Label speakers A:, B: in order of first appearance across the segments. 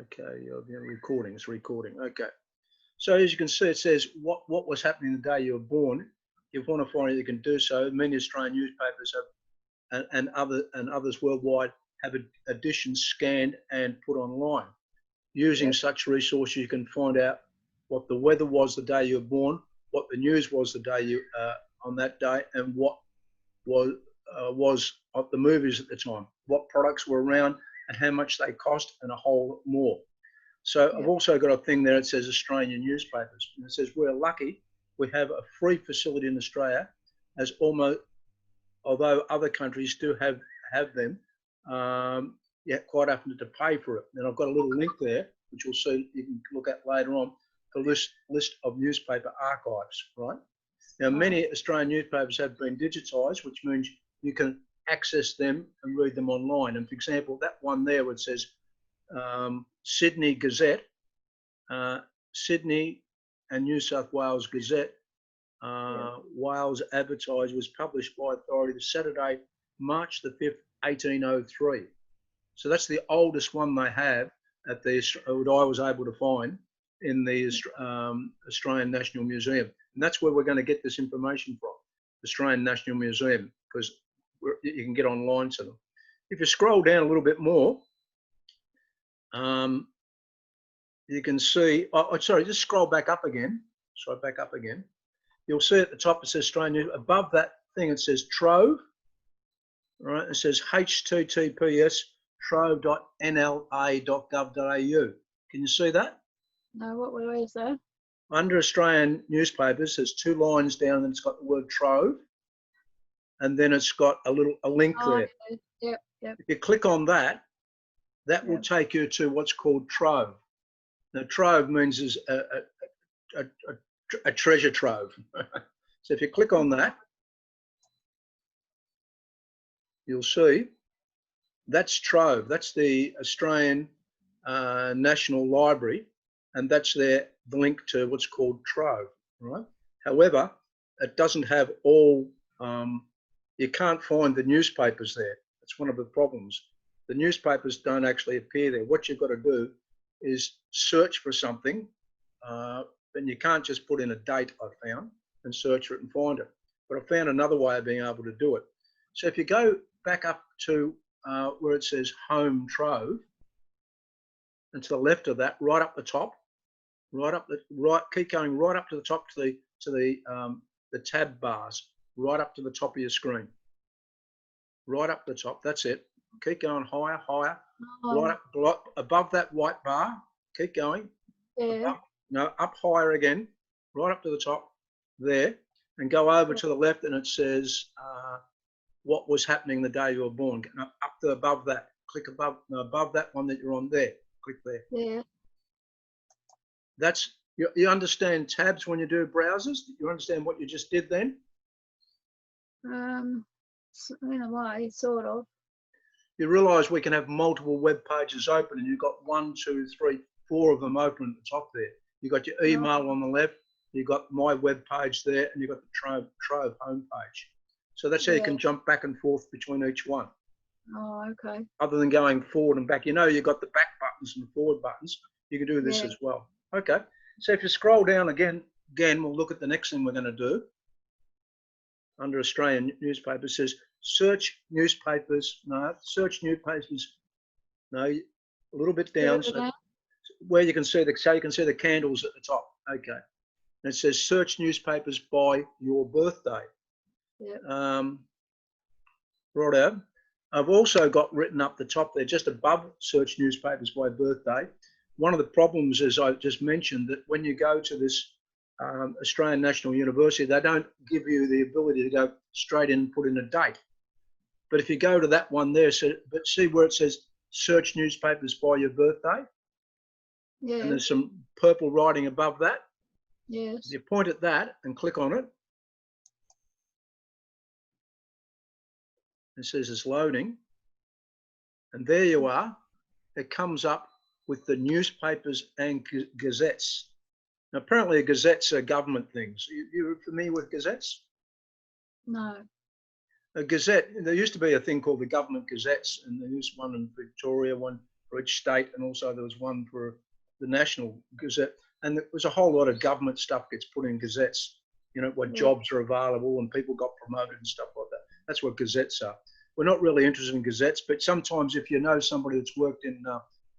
A: Okay, you're recording. It's recording. Okay. So as you can see, it says what was happening the day you were born. If you want to find it, you can do so. Many Australian newspapers have, and others worldwide have editions scanned and put online. Using such resources, you can find out what the weather was the day you were born, what the news was the day you on that day, and what was of the movies at the time, what products were around, and how much they cost, and a whole lot more. So I've also got a thing there that says Australian newspapers, and it says we're lucky we have a free facility in Australia, as although other countries do have them, quite often to pay for it. And I've got a little link there, which you'll see you can look at later on, the list of newspaper archives, right? Now, many Australian newspapers have been digitised, which means you can access them and read them online. And for example, that one there where it says Sydney Gazette, Sydney and New South Wales Gazette, Wales Advertiser, was published by authority Saturday, March the 5th, 1803. So that's the oldest one they have at the, what I was able to find in the Australian National Museum. And that's where we're going to get this information from, Australian National Museum, because you can get online to them. If you scroll down a little bit more, you can see, sorry, just scroll back up again. Sorry, back up again. You'll see at the top it says Australian News. Above that thing it says Trove, right? It says https trove.nla.gov.au. Can you see that?
B: No, where is that?
A: Under Australian newspapers, there's two lines down and it's got the word Trove, and then it's got a link there.
B: Okay. Yep.
A: If you click on that, that will take you to what's called Trove. Now, Trove means is a treasure trove. So if you click on that, you'll see that's Trove. That's the Australian National Library, and that's the link to what's called Trove, right? However, it doesn't have all, you can't find the newspapers there. That's one of the problems. The newspapers don't actually appear there. What you've got to do is search for something, and you can't just put in a date, I found, and search for it and find it. But I found another way of being able to do it. So if you go back up to where it says Home Trove, and to the left of that, right up the top, keep going right up to the top to the tab bars, right up to the top of your screen, right up the top. That's it. Keep going higher, right up above that white bar. Keep going.
B: Yeah.
A: Up higher again, right up to the top there, and go over to the left, and it says what was happening the day you were born. Up to above that. Click above that one that you're on there. Click there.
B: Yeah.
A: That's you understand tabs when you do browsers? You understand what you just did then?
B: In a way, sort of. You
A: realise we can have multiple web pages open, and you've got 1, 2, 3, 4 of them open at the top there. You've got your email on the left, you've got my web page there, and you've got the Trove homepage. So that's how you can jump back and forth between each one.
B: Oh, okay.
A: Other than going forward and back. You know, you've got the back buttons and the forward buttons. You can do this as well. Okay. So if you scroll down again, we'll look at the next thing we're going to do. Under Australian newspapers, says search newspapers. No, search newspapers. No, a little bit down. So where you can see the candles at the top. Okay. And it says search newspapers by your birthday. Yeah. Righto. I've also got written up the top there, just above search newspapers by birthday. One of the problems, as I just mentioned, that when you go to this Australian National University, they don't give you the ability to go straight in and put in a date. But if you go to that one there, but see where it says search newspapers by your birthday? Yeah. And there's some purple writing above that.
B: Yes.
A: If you point at that and click on it, it says it's loading. And there you are. It comes up with the newspapers and gazettes. Now, apparently gazettes are government things. You're familiar with gazettes?
B: No.
A: A gazette, there used to be a thing called the government gazettes, and there used one in Victoria, one for each state, and also there was one for the National Gazette. And there was a whole lot of government stuff gets put in gazettes, you know, what jobs are available and people got promoted and stuff like that. That's what gazettes are. We're not really interested in gazettes, but sometimes if you know somebody that's worked in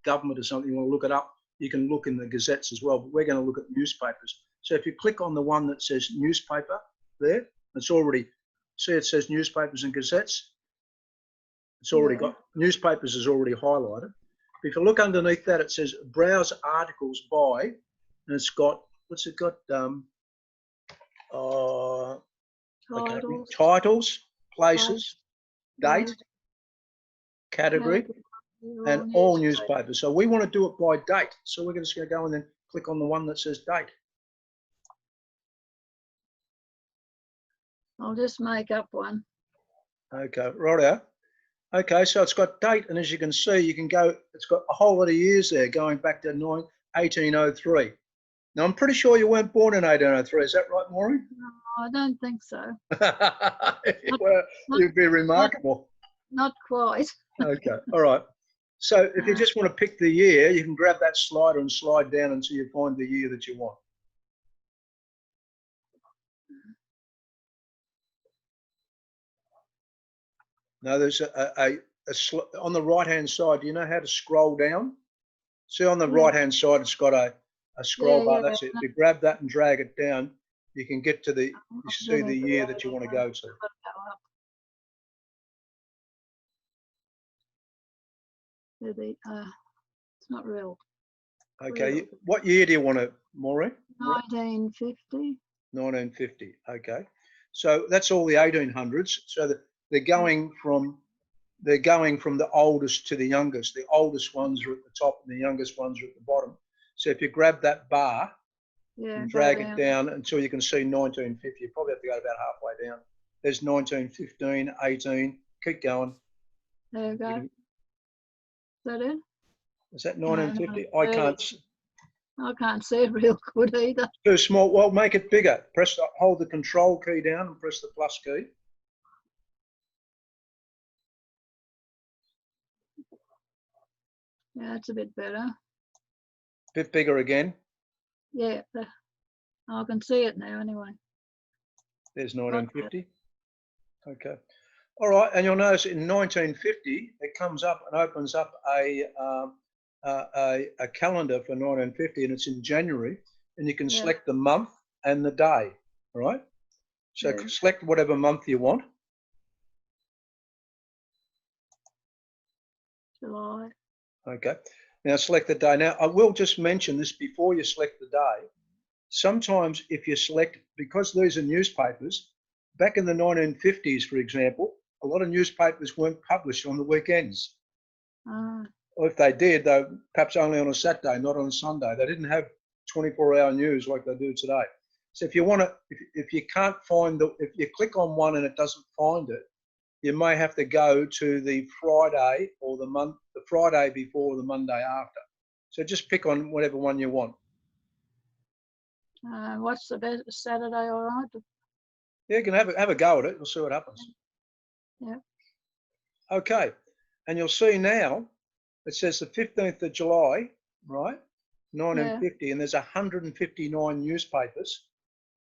A: government or something, you want to look it up, you can look in the gazettes as well. But we're going to look at newspapers. So if you click on the one that says newspaper there, it's already, see it says newspapers and gazettes. It's already got, newspapers is already highlighted. If you look underneath that, it says browse articles by, and it's got, what's it got? Titles, places, date, category, and all newspapers. So we want to do it by date. So we're just going to go and then click on the one that says date.
B: I'll just make up one.
A: Okay, righto. Okay, so it's got date, and as you can see, you can go, it's got a whole lot of years there going back to 1803. Now, I'm pretty sure you weren't born in 1803. Is that right, Maureen?
B: No, I don't think so.
A: Well, you'd be remarkable.
B: Not quite.
A: Okay, all right. So if you just want to pick the year, you can grab that slider and slide down until you find the year that you want. Now, there's on the right-hand side, do you know how to scroll down? See on the right-hand side, it's got a scroll bar. That's it. If you grab that and drag it down, you can get to the, you see the year that you want to go to.
B: It's not real.
A: Okay, what year do you want to, Maureen?
B: 1950.
A: 1950, okay. So that's all the 1800s. So they're going from the oldest to the youngest. The oldest ones are at the top and the youngest ones are at the bottom. So if you grab that bar and drag it down until you can see 1950, you probably have to go about halfway down. There's 1915, 18, keep going.
B: There you go. Is that it?
A: Is that 1950?
B: No, I can't see it real good either.
A: Too small. Well, make it bigger. Hold the control key down and press the plus key.
B: Yeah, it's a bit better.
A: Bit bigger again.
B: Yeah, I can see it now anyway.
A: There's 1950. Okay. All right, and you'll notice in 1950 it comes up and opens up a calendar for 1950, and it's in January, and you can select the month and the day. All right. So select whatever month you want.
B: July.
A: Okay. Now select the day. Now I will just mention this before you select the day. Sometimes if you select, because these are newspapers, back in the 1950s, for example, a lot of newspapers weren't published on the weekends. Or if they did, they perhaps only on a Saturday, not on a Sunday. They didn't have 24-hour news like they do today. So if you want to, if you can't find if you click on one and it doesn't find it, you may have to go to the Friday or the Friday before the Monday after. So just pick on whatever one you want.
B: What's the best? Saturday, all right?
A: Yeah, you can have a go at it. We'll see what happens.
B: Yeah.
A: Okay, and you'll see now it says the 15th of July, right? 1950, and there's 159 newspapers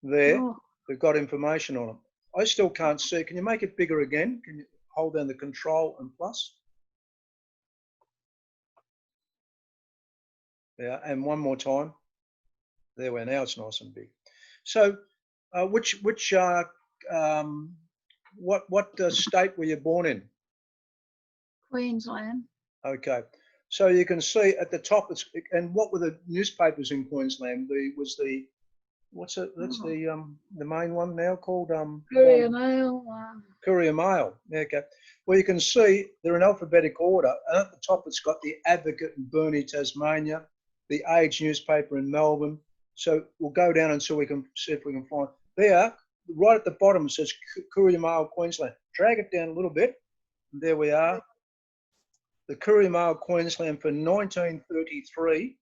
A: there. They've got information on them. I still can't see. Can you make it bigger again? Can you hold down the control and plus? Yeah, and one more time. There we are. Now it's nice and big. So, what state were you born in?
B: Queensland.
A: Okay. So you can see at the top, and what were the newspapers in Queensland? What's it? That's the main one now called
B: Courier Mail.
A: Courier Mail. Okay. Well, you can see they're in alphabetic order, and at the top it's got the Advocate in Burnie, Tasmania, the Age newspaper in Melbourne. So we'll go down until we can see if we can find there. Right at the bottom it says Courier Mail Queensland. Drag it down a little bit, and there we are. The Courier Mail Queensland for 1933.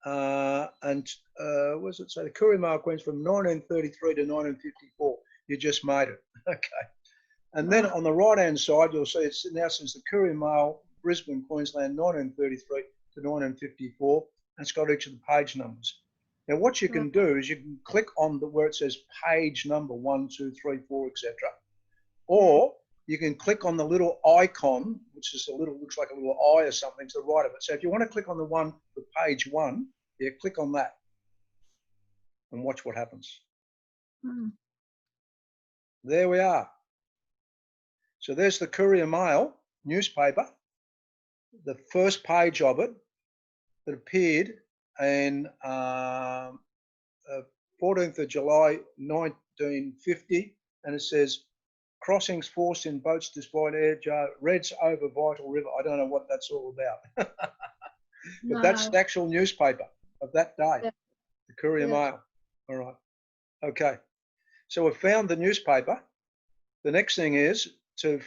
A: What does it say? The Courier Mail Queensland from 1933 to 1954. You just made it. Okay. And then on the right-hand side, you'll see it now says the Courier Mail Brisbane, Queensland, 1933 to 1954. And it's got each of the page numbers. Now, what you can do is you can click on where it says page number 1, 2, 3, 4, etc. Or you can click on the little icon, which is looks like a little eye or something to the right of it. So if you want to click on the page 1, yeah, click on that and watch what happens. There we are. So there's the Courier Mail newspaper, the first page of it that appeared in 14th of July 1950, and it says, crossings forced in boats despite air jar, Reds over Vital River. I don't know what that's all about. But that's the actual newspaper of that day, the Courier Mail. All right. Okay. So we've found the newspaper. The next thing is to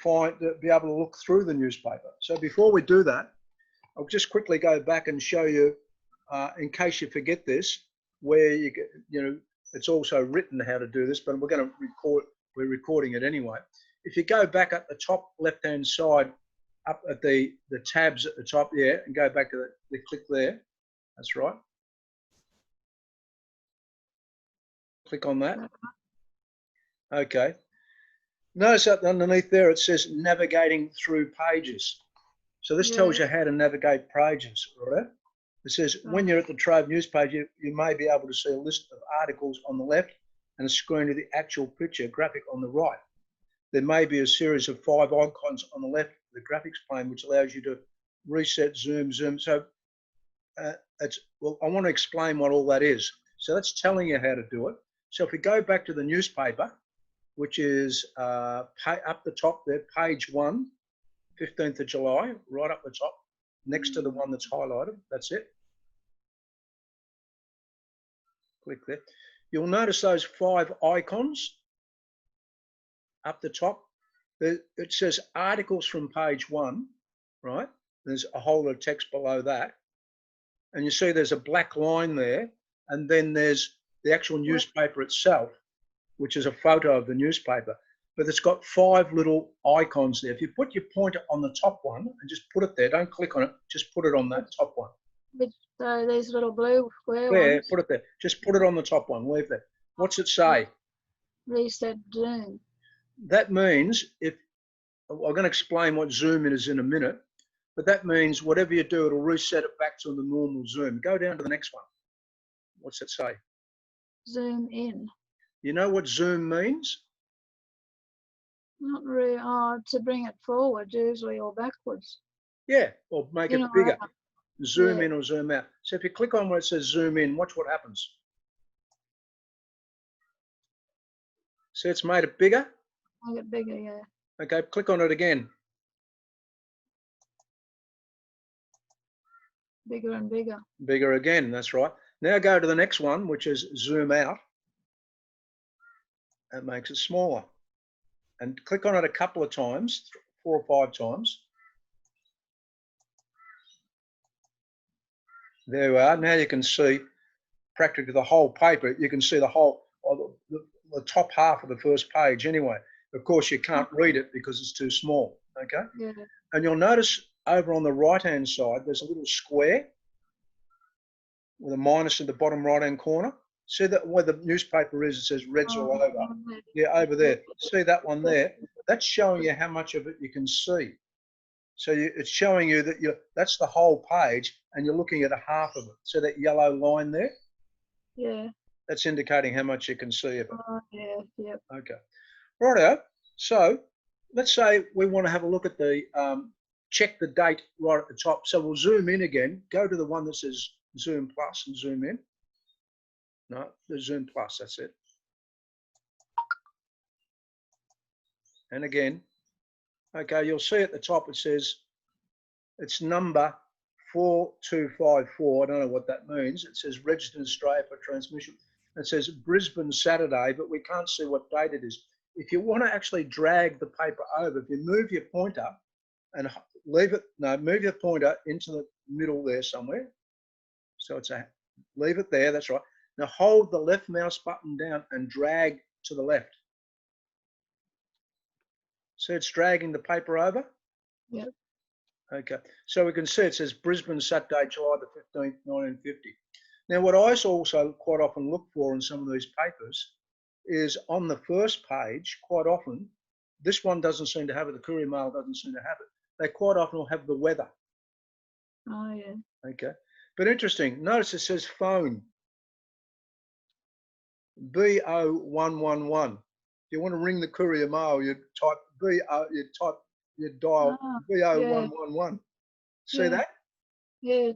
A: be able to look through the newspaper. So before we do that, I'll just quickly go back and show you, in case you forget this, where it's also written how to do this, but we're recording it anyway. If you go back at the top left-hand side, up at the tabs at the top, and go back to the click there. That's right. Click on that. Okay. Notice up underneath there it says navigating through pages. So this tells you how to navigate pages, right? It says when you're at the Trove news page, you may be able to see a list of articles on the left and a screen of the actual picture graphic on the right. There may be a series of 5 icons on the left of the graphics pane, which allows you to reset, zoom. So I want to explain what all that is. So that's telling you how to do it. So if we go back to the newspaper, which is up the top there, page 1, 15th of July, right up the top, next to the one that's highlighted. That's it. Click there. You'll notice those 5 icons up the top. It says articles from page 1, right? There's a whole lot of text below that. And you see there's a black line there. And then there's the actual newspaper itself, which is a photo of the newspaper. But it's got 5 little icons there. If you put your pointer on the top one and just put it there, don't click on it, just put it on that top one.
B: So these little blue square ones.
A: Put it there. Just put it on the top one. Leave that. What's it say?
B: Reset zoom.
A: That means I'm going to explain what zoom is in a minute, but that means whatever you do, it'll reset it back to the normal zoom. Go down to the next one. What's it say?
B: Zoom in.
A: You know what zoom means?
B: Not really. To bring it forward usually or backwards.
A: Yeah, or make it bigger. Zoom in or zoom out. So if you click on where it says zoom in, watch what happens. See, it's made it bigger?
B: Make it bigger, yeah.
A: Okay, click on it again.
B: Bigger and bigger.
A: Bigger again, that's right. Now go to the next one, which is zoom out. That makes it smaller. And click on it a couple of times, 4 or 5 times. There we are. Now you can see practically the whole paper. You can see the whole, the top half of the first page anyway. Of course, you can't read it because it's too small, okay?
B: Yeah.
A: And you'll notice over on the right-hand side, there's a little square with a minus in the bottom right-hand corner. See that where the newspaper is, it says Reds all over. Yeah, over there. See that one there? That's showing you how much of it you can see. So it's showing you that that's the whole page and you're looking at a half of it. So that yellow line there?
B: Yeah.
A: That's indicating how much you can see of it.
B: Yeah, yep.
A: Okay. Righto. So let's say we want to have a look at the, check the date right at the top. So we'll zoom in again, go to the one that says Zoom Plus and zoom in. No, the Zoom Plus, that's it. And again, okay, you'll see at the top it says it's number 4254. I don't know what that means. It says registered in Australia for transmission. It says Brisbane Saturday, but we can't see what date it is. If you want to actually drag the paper over, if you move your pointer and move your pointer into the middle there somewhere. So leave it there, that's right. Now hold the left mouse button down and drag to the left. See it's dragging the paper over?
B: Yep.
A: Okay, so we can see it says Brisbane, Saturday, July the 15th, 1950. Now, what I also quite often look for in some of these papers is on the first page, quite often, this one doesn't seem to have it, the Courier Mail doesn't seem to have it. They quite often will have the weather.
B: Oh, yeah.
A: Okay, but interesting, notice it says phone, B0111. If you want to ring the Courier Mail, you type you dial B0111. See
B: yeah,
A: that?
B: yeah.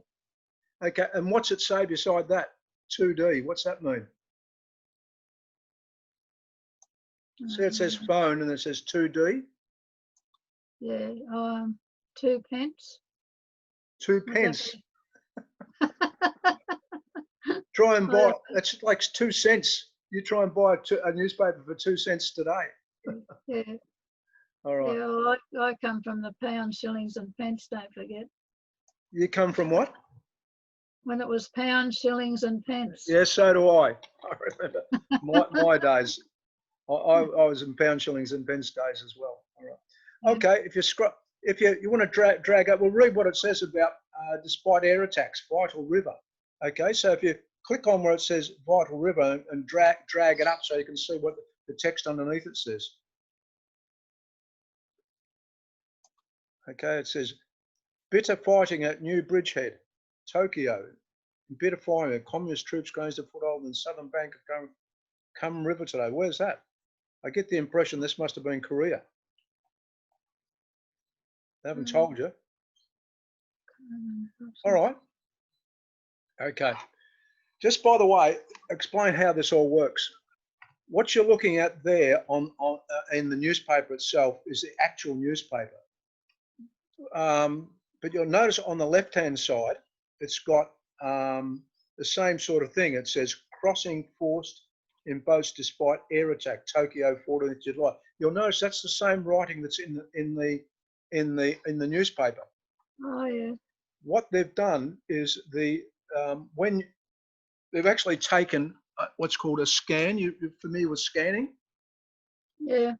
A: Okay, and what's it say beside that? 2D, what's that mean? See, it says phone and it says 2D.
B: Yeah, 2 pence.
A: 2 pence. Try and buy, that's like 2 cents. You try and buy a newspaper for 2 cents today.
B: Yeah,
A: All right.
B: yeah. Well, I come from the pounds, shillings, and pence. Don't forget.
A: You come from what?
B: When it was pounds, shillings, and pence.
A: Yeah, so do I. I remember my days. I was in pound, shillings, and pence days as well. All right.
B: Yeah.
A: Okay, if you want to drag up, we'll read what it says about despite air attacks, Vital River. Okay, so if you click on where it says Vital River and drag it up so you can see what the text underneath it says. Okay, it says bitter fighting at New Bridgehead, Tokyo. Bitter fighting, communist troops gains a foothold in the southern bank of Kum River today. Where's that? I get the impression this must have been Korea. They haven't told you. All right. Okay. Just by the way, explain how this all works. What you're looking at there in the newspaper itself is the actual newspaper. But you'll notice on the left-hand side, it's got the same sort of thing. It says crossing forced in boats despite air attack, Tokyo, 14th July. You'll notice that's the same writing that's in the newspaper.
B: Oh, yeah.
A: What they've done is when they've actually taken what's called a scan. You're familiar with scanning?
B: Yeah.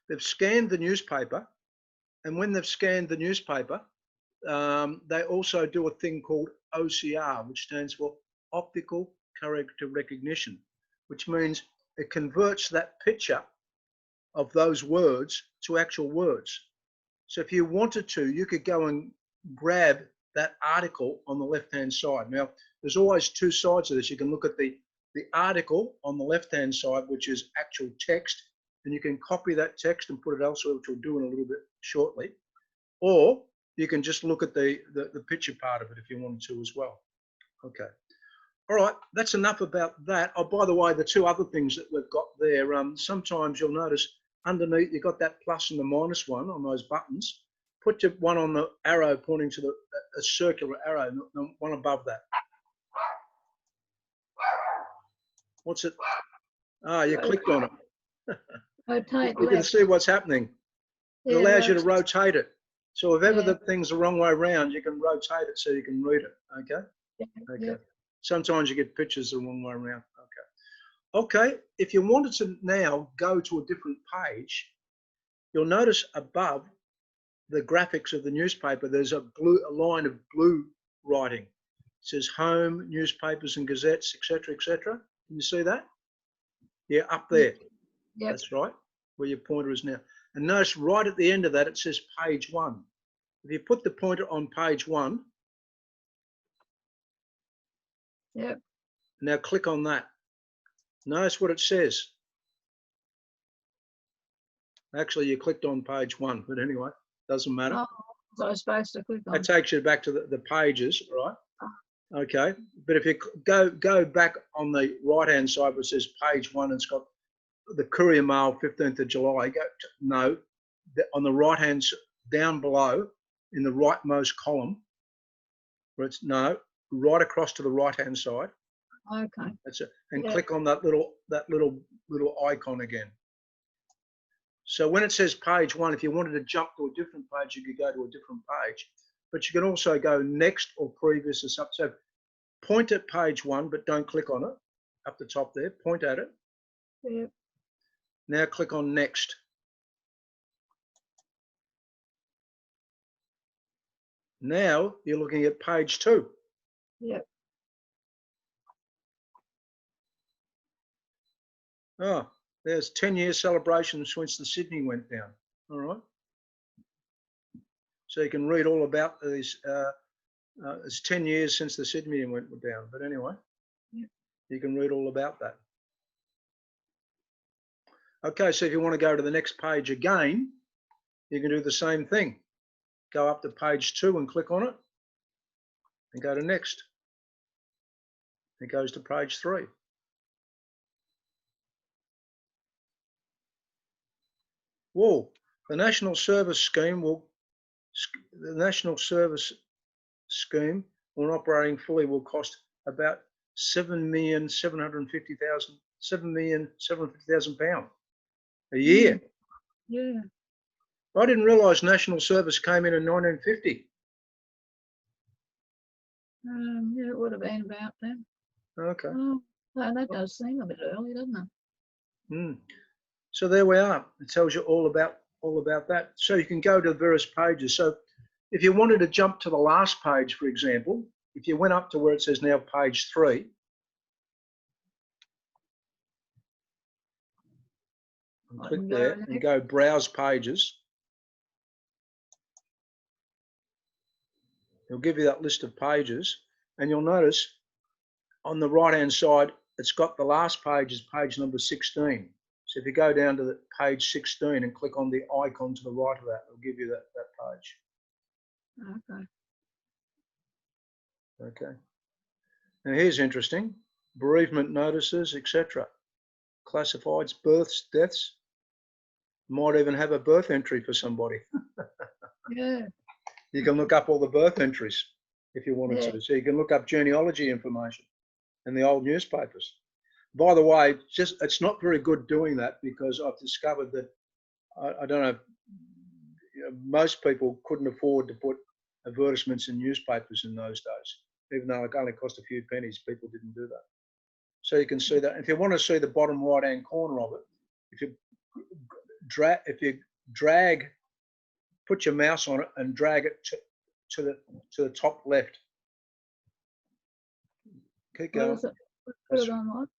A: They've scanned the newspaper, and when they've scanned the newspaper, they also do a thing called OCR, which stands for optical character recognition, which means it converts that picture of those words to actual words. So if you wanted to, you could go and grab that article on the left-hand side. Now, there's always two sides of this. You can look at the article on the left-hand side, which is actual text, and you can copy that text and put it elsewhere, which we'll do in a little bit shortly. Or you can just look at the picture part of it if you wanted to as well. Okay. All right, that's enough about that. Oh, by the way, the two other things that we've got there, sometimes you'll notice underneath you've got that plus and the minus one on those buttons. Put your one on the arrow pointing to a circular arrow, the one above that. What's it? Ah, you clicked on it.
B: Rotate
A: You can
B: left.
A: see what's happening. It
B: Yeah,
A: allows you to rotate it. So if ever
B: Yeah.
A: the thing's the wrong way around, you can rotate it so you can read it. Okay. Okay.
B: Yeah.
A: Sometimes you get pictures the wrong way around. Okay. Okay. If you wanted to now go to a different page, you'll notice above the graphics of the newspaper, there's a line of blue writing. It says home, newspapers and gazettes, etc., etc. Can you see that? Yeah, up there.
B: Yep.
A: That's right, where your pointer is now. And notice right at the end of that, it says page 1. If you put the pointer on page 1,
B: Yep.
A: now click on that. Notice what it says. Actually, you clicked on page 1, but anyway, doesn't matter.
B: Oh, so I was supposed to click on.
A: That takes you back to the pages, right? Okay, but if you go back on the right-hand side where it says page 1, it's got the Courier Mail, 15th of July. No, on the right-hand, down below, in the rightmost column, where it's right across to the right-hand side.
B: Okay.
A: That's it, and click on that little icon again. So when it says page 1, if you wanted to jump to a different page, you could go to a different page. But you can also go next or previous or something. So point at page 1, but don't click on it. Up the top there, point at it.
B: Yep.
A: Now click on next. Now you're looking at page 2.
B: Yep.
A: Oh, there's 10-year celebration since the Sydney went down. All right. So you can read all about these. It's 10 years since the Sydney went down. But anyway,
B: yep.
A: You can read all about that. Okay, so if you want to go to the next page again, you can do the same thing. Go up to page 2 and click on it and go to next. It goes to page 3. Whoa, the National Service Scheme when operating fully will cost about £7,750,000 a year.
B: Yeah.
A: I didn't realise National Service came in 1950.
B: Yeah, it would have been about then.
A: Okay.
B: Oh, no, that does seem a bit early, doesn't it?
A: So there we are. It tells you all about that. So you can go to various pages. So if you wanted to jump to the last page, for example, if you went up to where it says now page 3, and click there and go browse pages, it'll give you that list of pages, and you'll notice on the right hand side it's got the last page is page number 16. So if you go down to the page 16 and click on the icon to the right of that, it'll give you that page.
B: Okay.
A: Okay. Now here's interesting: bereavement notices, etc. Classifieds, births, deaths. Might even have a birth entry for somebody.
B: Yeah.
A: You can look up all the birth entries if you wanted to. So you can look up genealogy information in the old newspapers. By the way, it's not very good doing that, because I've discovered that I don't know, most people couldn't afford to put advertisements in newspapers in those days. Even though it only cost a few pennies, people didn't do that. So you can see that. If you want to see the bottom right-hand corner of it, if you drag, put your mouse on it and drag it to the top left. Keep going.
B: Put it on what?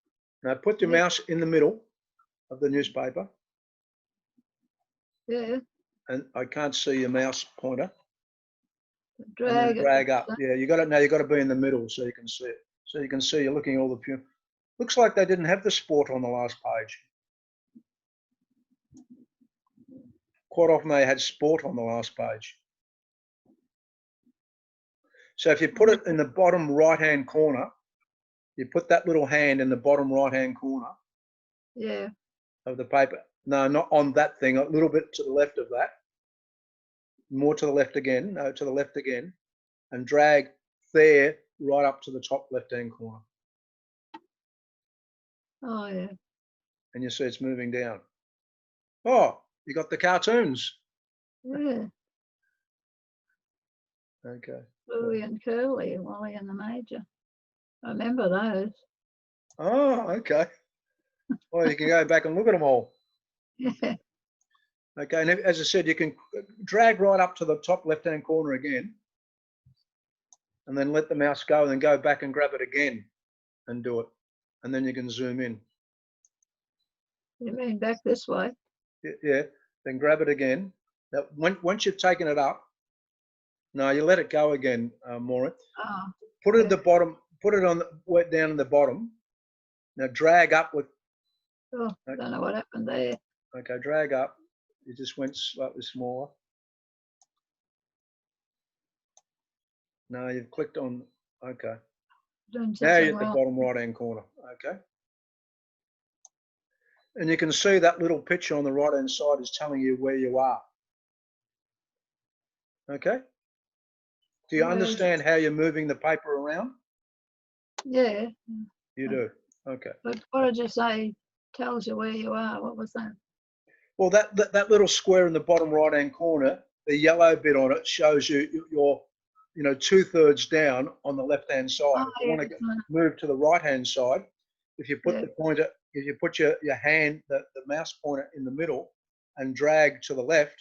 A: Now put your mouse in the middle of the newspaper.
B: Yeah.
A: And I can't see your mouse pointer.
B: Drag
A: up. Yeah, you got it now. You got to be in the middle so you can see it. So you can see you're looking at all the looks like they didn't have the sport on the last page. Quite often they had sport on the last page. So if you put it in the bottom right-hand corner, you put that little hand in the bottom right-hand corner.
B: Yeah.
A: Of the paper. No, not on that thing. A little bit to the left of that. More to the left again. No, to the left again, and drag there right up to the top left-hand corner.
B: Oh yeah.
A: And you see it's moving down. Oh, you got the cartoons.
B: Yeah.
A: Okay.
B: Bluey and Curly, Wally and the Major. I remember those.
A: Oh, okay. Well, you can go back and look at them all.
B: Yeah.
A: Okay, and as I said, you can drag right up to the top left-hand corner again, and then let the mouse go, and then go back and grab it again and do it. And then you can zoom in.
B: You mean back this way?
A: Yeah, then grab it again. Now, once you've taken it up, no, you let it go again, Maureen.
B: Oh,
A: put it at the bottom, put it on down in the bottom. Now drag up with.
B: Oh, I don't know what happened there.
A: Okay, drag up. It just went slightly smaller. No, you've clicked on. Okay. Now you're at the bottom right-hand corner. Okay. And you can see that little picture on the right-hand side is telling you where you are. Okay. Do you understand how you're moving the paper around?
B: Yeah.
A: You do. Okay.
B: But what did you say tells you where you are? What was that?
A: Well, that little square in the bottom right-hand corner, the yellow bit on it shows you you're, 2/3 down on the left-hand side.
B: Oh,
A: if you want to move to the right-hand side, if you put the pointer, if you put your hand, the mouse pointer in the middle and drag to the left,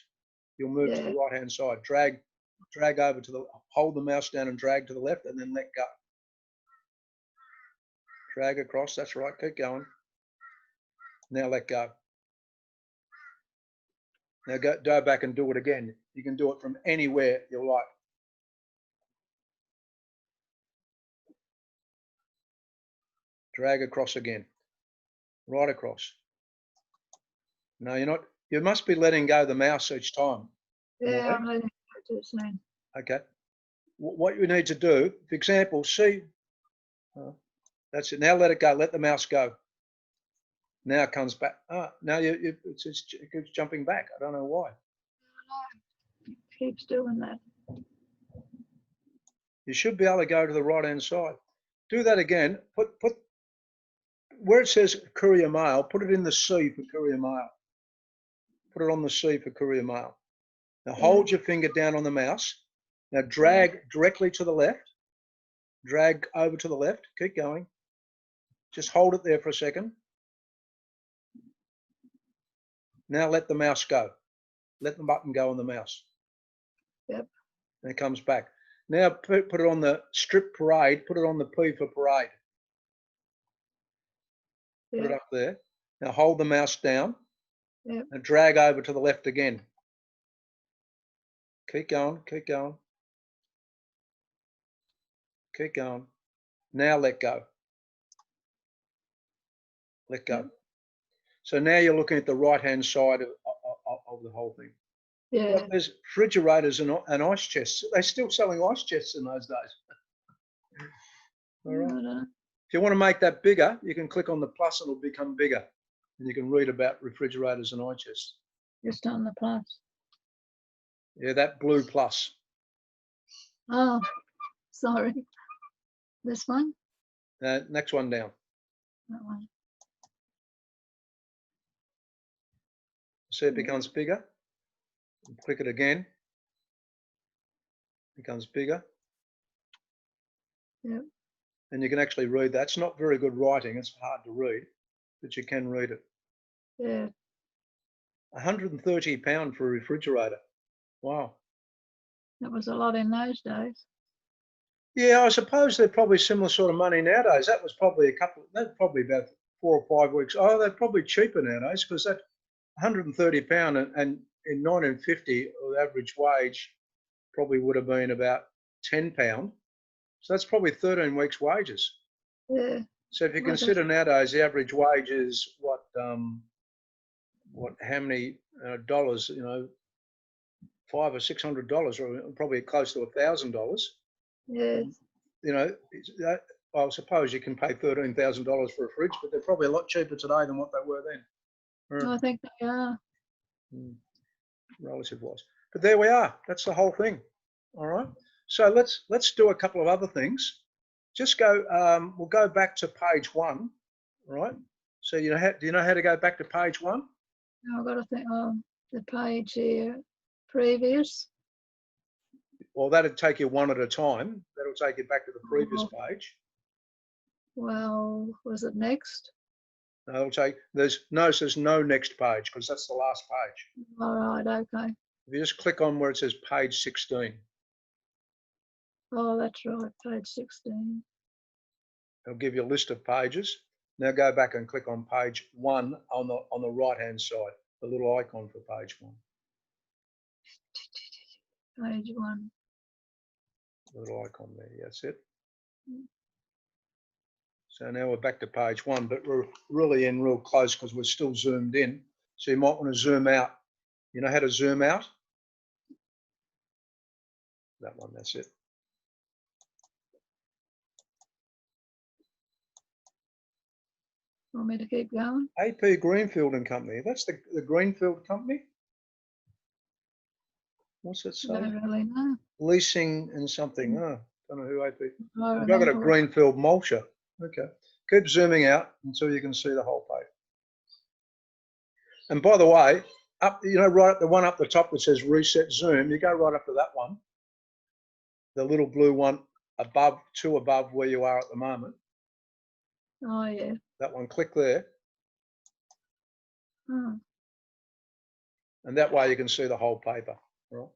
A: you'll move to the right-hand side. Drag drag over to the, hold the mouse down and drag to the left and then let go. Drag across, that's right, keep going. Now let go. Now go back and do it again. You can do it from anywhere you like. Drag across again, right across. No, you're not, you must be letting go of the mouse each time.
B: Yeah, I'm letting go too soon.
A: Okay. What you need to do, for example, see, that's it. Now let it go. Let the mouse go. Now it comes back. Now it keeps jumping back. I don't know why.
B: It keeps doing that.
A: You should be able to go to the right-hand side. Do that again. Put where it says courier mail, put it in the C for courier mail. Put it on the C for courier mail. Now hold your finger down on the mouse. Now drag directly to the left. Drag over to the left. Keep going. Just hold it there for a second. Now let the mouse go. Let the button go on the mouse.
B: Yep.
A: And it comes back. Now put it on the strip parade. Put it on the P for parade. Put it up there. Now hold the mouse down.
B: Yep.
A: And drag over to the left again. Keep going. Keep going. Keep going. Now let go. Let go.
B: Yep.
A: So now you're looking at the right-hand side of the whole thing.
B: Yeah.
A: Well, there's refrigerators and ice chests. They're still selling ice chests in those days. All right. If you want to make that bigger, you can click on the plus and it'll become bigger. And you can read about refrigerators and ice chests.
B: Just on the plus.
A: Yeah, that blue plus.
B: Oh, sorry. This one?
A: Next one down.
B: That one.
A: See it becomes bigger. Click it again. Becomes bigger.
B: Yep.
A: And you can actually read that. It's not very good writing. It's hard to read, but you can read it.
B: Yeah.
A: £130 for a refrigerator. Wow.
B: That was a lot in those days.
A: Yeah, I suppose they're probably similar sort of money nowadays. That was probably that's probably about 4 or 5 weeks. Oh, they're probably cheaper nowadays because that £130 and in 1950, the average wage probably would have been about £10. So that's probably 13 weeks' wages.
B: Yeah.
A: So if you consider nowadays the average wage is how many dollars? You know, $500 or $600, or probably close to $1,000.
B: Yes.
A: You know, I suppose you can pay $13,000 for a fridge, but they're probably a lot cheaper today than what they were then.
B: I think they are.
A: Relative-wise. But there we are. That's the whole thing. All right. So let's do a couple of other things. Just go. We'll go back to page 1. All right. So do you know how to go back to page 1?
B: Now I've got to think. Oh, the page here, previous.
A: Well, that'd take you one at a time. That'll take you back to the previous page.
B: Well, was it next?
A: No, it'll take. There's no next page because that's the last page.
B: All right. Okay.
A: If you just click on where it says page 16.
B: Oh, that's right. Page 16.
A: It'll give you a list of pages. Now go back and click on page 1 on the right-hand side, the little icon for page 1.
B: Page 1.
A: The little icon there, that's it. So now we're back to page 1, but we're really in real close because we're still zoomed in. So you might want to zoom out. You know how to zoom out? That one, that's it.
B: Want me to keep going?
A: AP Greenfield and Company. That's the Greenfield Company? What's it say?
B: I don't really know.
A: Leasing and something. Oh, don't know who AP. I've
B: I
A: got a Greenfield mulcher. Okay. Keep zooming out until you can see the whole page. And by the way, right up the one up the top that says reset zoom, you go right up to that one. The little blue one above where you are at the moment.
B: Oh, yeah.
A: That one, click there.
B: Oh.
A: And that way you can see the whole paper. Right?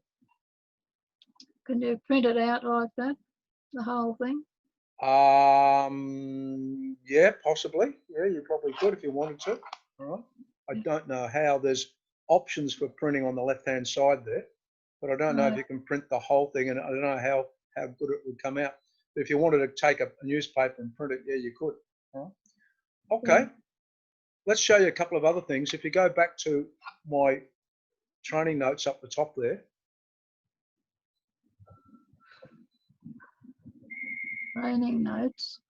B: Can you print it out like that, the whole thing?
A: Yeah, possibly. Yeah, you probably could if you wanted to. All right. I don't know how. There's options for printing on the left-hand side there, but I don't know if you can print the whole thing, and I don't know how good it would come out. But if you wanted to take a newspaper and print it, yeah, you could. All right. Okay.
B: Yeah.
A: Let's show you a couple of other things. If you go back to my training notes up the top there.
B: Training notes.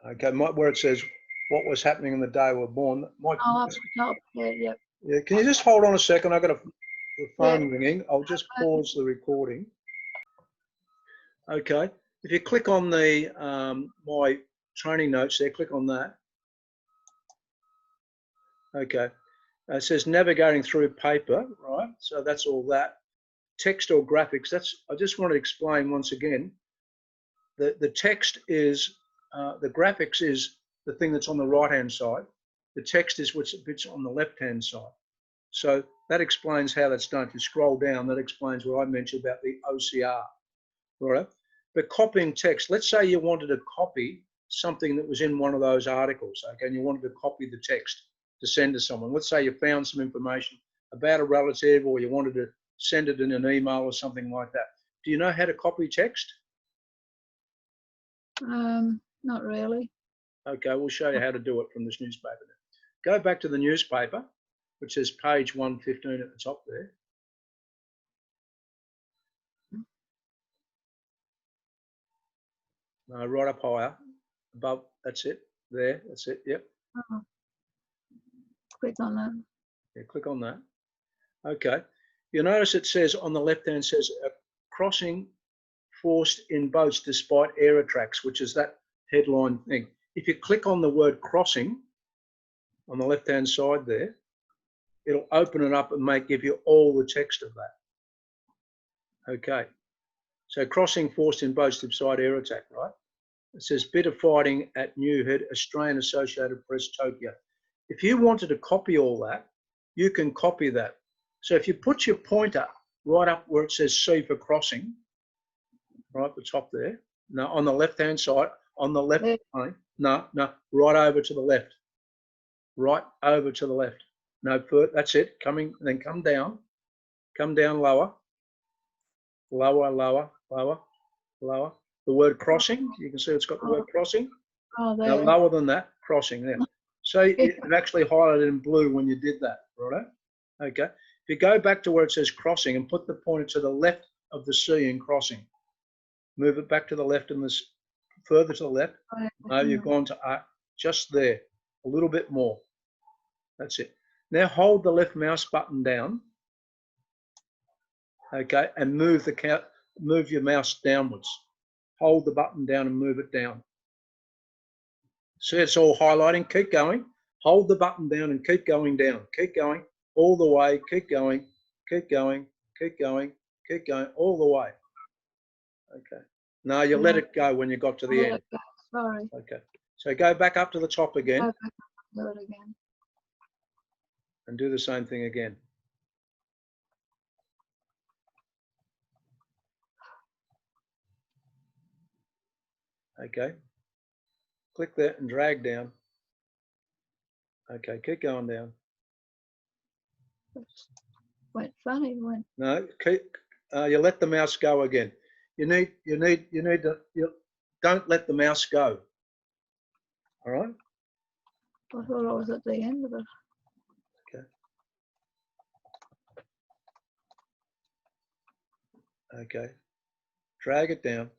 A: Okay, where it says what was happening on the day we were born.
B: Oh, up the top. Yeah, yep.
A: Yeah, can you just hold on a second? I've got the phone ringing. I'll just
B: Okay.
A: pause the recording. Okay, if you click on the my training notes there, click on that. Okay, it says navigating through paper, right? So that's all that. Text or graphics. I just want to explain once again. The text is the graphics is the thing that's on the right hand side. The text is what's on the left hand side. So that explains how that's done. If you scroll down, that explains what I mentioned about the OCR, right? But copying text, let's say you wanted to copy something that was in one of those articles, okay, and you wanted to copy the text to send to someone. Let's say you found some information about a relative, or you wanted to send it in an email or something like that. Do you know how to copy text?
B: Not really.
A: Okay, we'll show you how to do it from this newspaper. Go back to the newspaper, which says page 115 at the top there. No, right up higher, above, that's it, there, that's it, yep.
B: Oh. Click on that.
A: Yeah, click on that. Okay, you'll notice it says on the left hand says crossing forced in boats despite air attacks, which is that headline thing. If you click on the word crossing on the left hand side there, it'll open it up and give you all the text of that. Okay, so crossing forced in boats despite air attack, right? It says bit of fighting at New Head, Australian Associated Press, Tokyo. If you wanted to copy all that, you can copy that. So if you put your pointer right up where it says C for crossing, right at the top there, no, on the left-hand side, on the left, no, right over to the left, right over to the left. No, that's it, then come down lower, lower, lower, lower, lower. The word crossing, you can see it's got the word crossing.
B: Oh, there.
A: Now lower than that, crossing there. So it actually highlighted in blue when you did that, right? Okay. If you go back to where it says crossing and put the pointer to the left of the C in crossing, move it back to the left and this further to the left. No, you've gone to just there, a little bit more. That's it. Now hold the left mouse button down, okay, and move your mouse downwards. Hold the button down and move it down. See, it's all highlighting. Keep going. Hold the button down and keep going down. Keep going all the way. Keep going. Keep going. Keep going. Keep going all the way. Okay. No, you let it go when you got to the end.
B: Sorry.
A: Okay. So go back up to the top again.
B: Go back and do it again.
A: And do the same thing again. Okay. Click that and drag down. Okay, keep going down.
B: Went funny.
A: No, you let the mouse go again. You don't let the mouse go. All right.
B: I thought I was at the end of it.
A: Okay. Okay. Drag it down.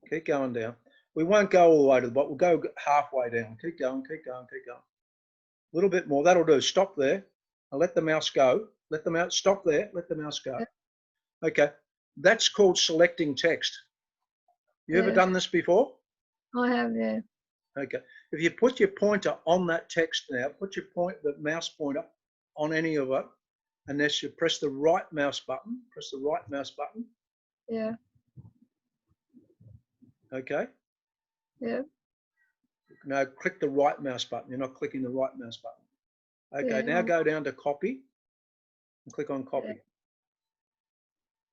A: Keep going down. We won't go all the way to the bottom. We'll go halfway down. Keep going, keep going, keep going. A little bit more. That'll do. Stop there. I'll let the mouse go. Let the mouse stop there. Let the mouse go. Okay. That's called selecting text. You ever done this before?
B: I have, yeah.
A: Okay. If you put your pointer on that text now, put the mouse pointer on any of it, and then you press the right mouse button. Press the right mouse button.
B: Yeah.
A: Okay.
B: Yeah.
A: Now click the right mouse button. You're not clicking the right mouse button. Okay.
B: Yeah.
A: Now go down to copy. and click on copy.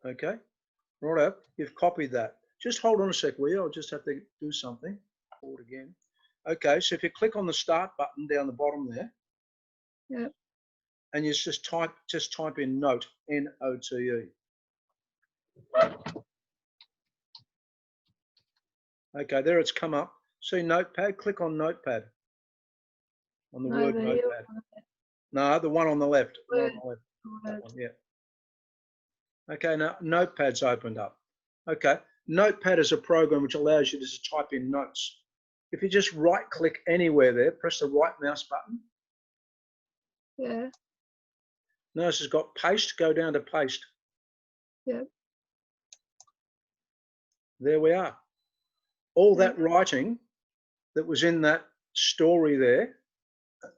A: Okay, right up. You've copied that. Just hold on a sec, will you? I'll just have to do something. Forward again. Okay, so if you click on the start button down the bottom there,
B: Yep.
A: and you just type in note, N-O-T-E. Okay, there it's come up. See notepad, click on notepad. On the word
B: Over here.
A: notepad. No, the one on the left. The one on the left. That
B: Word.
A: one, yeah. Okay, now notepad's opened up. Okay, notepad is a program which allows you to just type in notes. If you just right click anywhere there, press the right mouse button.
B: Yeah.
A: Notice it's got paste, go down to paste.
B: Yep.
A: There we are. All
B: Yep.
A: that writing that was in that story there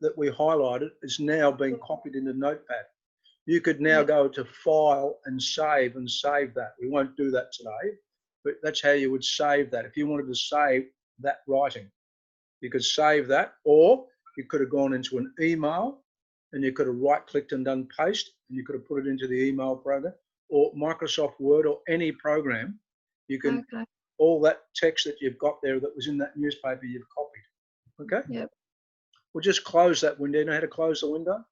A: that we highlighted is now being copied into Notepad. You could now go to File and save that. We won't do that today, but that's how you would save that. If you wanted to save that writing, you could save that, or you could have gone into an email and you could have right-clicked and done paste, and you could have put it into the email program, or Microsoft Word, or any program. You can, all that text that you've got there that was in that newspaper, you've copied. Okay?
B: Yep.
A: We'll just close that window. You know how to close the window?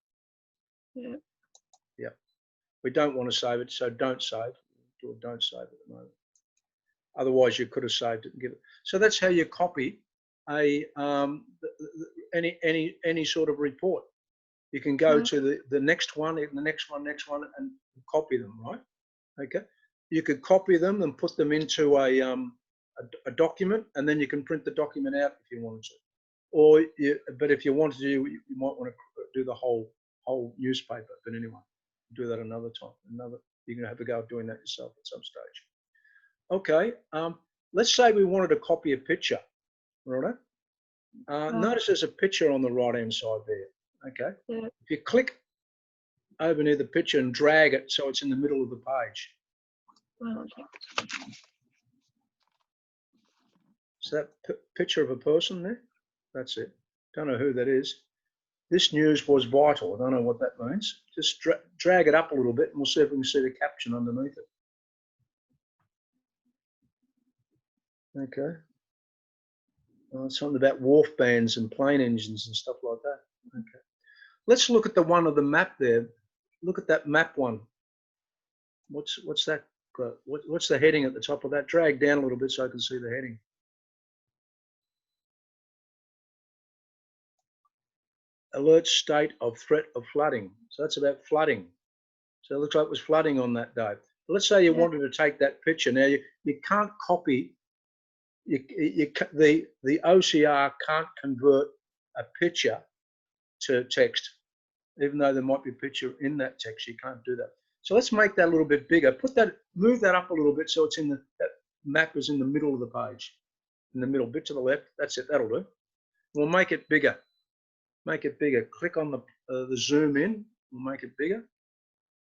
B: Yep.
A: Yeah. We don't want to save it, so don't save. Don't save at the moment. Otherwise, you could have saved it and give it. So that's how you copy a any sort of report. You can go to the next one, the next one, and copy them, right? Okay. You could copy them and put them into a document, and then you can print the document out if you wanted to. Or, but if you wanted to, you might want to do the whole newspaper. But anyway, do that another time. You're going to have to go doing that yourself at some stage. Okay. Let's say we wanted to copy a picture, right? Notice there's a picture on the right-hand side there. Okay.
B: Yeah.
A: If you click over near the picture and drag it so it's in the middle of the page. Is that picture of a person there? That's it. Don't know who that is. This news was vital. I don't know what that means. Just drag it up a little bit and we'll see if we can see the caption underneath it. Okay. Something about wharf bands and plane engines and stuff like that. Okay. Let's look at the one of the map there. Look at that map one. What's that? What's the heading at the top of that? Drag down a little bit so I can see the heading. Alert state of threat of flooding. So that's about flooding. So it looks like it was flooding on that day. Let's say you wanted to take that picture. Now you can't copy. The OCR can't convert a picture to text, even though there might be a picture in that text. You can't do that. So let's make that a little bit bigger. Move that up a little bit so it's in that map is in the middle of the page, in the middle, bit to the left. That's it. That'll do. We'll make it bigger. Make it bigger. Click on the zoom in. We'll make it bigger.